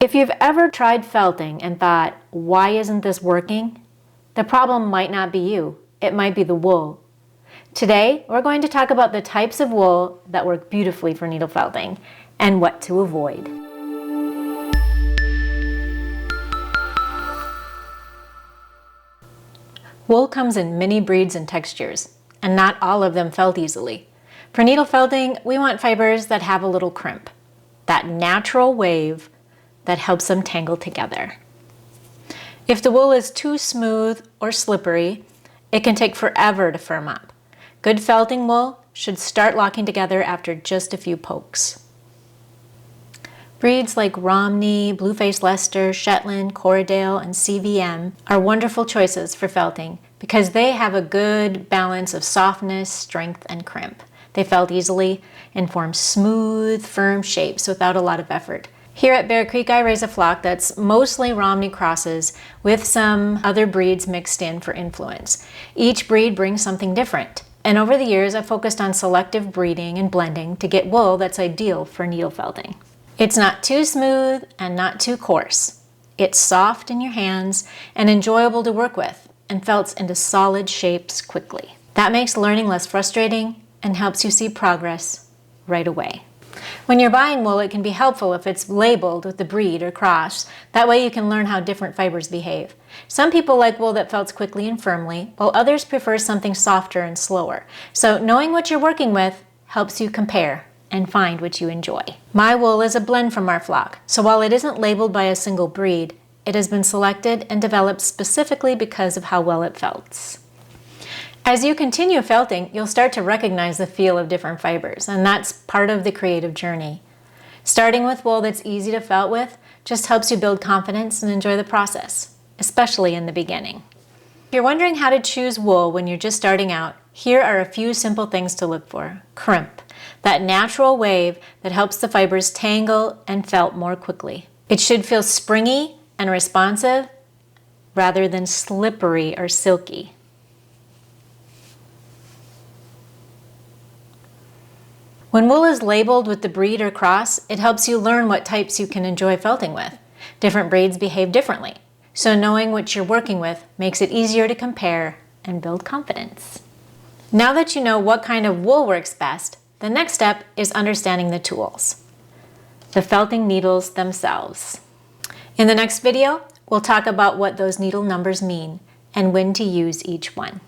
If you've ever tried felting and thought, why isn't this working? The problem might not be you. It might be the wool. Today, we're going to talk about the types of wool that work beautifully for needle felting and what to avoid. Wool comes in many breeds and textures, and not all of them felt easily. For needle felting, we want fibers that have a little crimp, that natural wave that helps them tangle together. If the wool is too smooth or slippery, it can take forever to firm up. Good felting wool should start locking together after just a few pokes. Breeds like Romney, Blueface Leicester, Shetland, Corriedale, and CVM are wonderful choices for felting because they have a good balance of softness, strength, and crimp. They felt easily and form smooth, firm shapes without a lot of effort. Here at Bear Creek, I raise a flock that's mostly Romney crosses with some other breeds mixed in for influence. Each breed brings something different. And over the years, I've focused on selective breeding and blending to get wool that's ideal for needle felting. It's not too smooth and not too coarse. It's soft in your hands and enjoyable to work with and felts into solid shapes quickly. That makes learning less frustrating and helps you see progress right away. When you're buying wool, it can be helpful if it's labeled with the breed or cross. That way you can learn how different fibers behave. Some people like wool that felts quickly and firmly, while others prefer something softer and slower. So knowing what you're working with helps you compare and find what you enjoy. My wool is a blend from our flock, so while it isn't labeled by a single breed, it has been selected and developed specifically because of how well it felts. As you continue felting, you'll start to recognize the feel of different fibers, and that's part of the creative journey. Starting with wool that's easy to felt with just helps you build confidence and enjoy the process, especially in the beginning. If you're wondering how to choose wool when you're just starting out, here are a few simple things to look for. Crimp, that natural wave that helps the fibers tangle and felt more quickly. It should feel springy and responsive rather than slippery or silky. When wool is labeled with the breed or cross, it helps you learn what types you can enjoy felting with. Different breeds behave differently, so knowing what you're working with makes it easier to compare and build confidence. Now that you know what kind of wool works best, the next step is understanding the tools, the felting needles themselves. In the next video, we'll talk about what those needle numbers mean and when to use each one.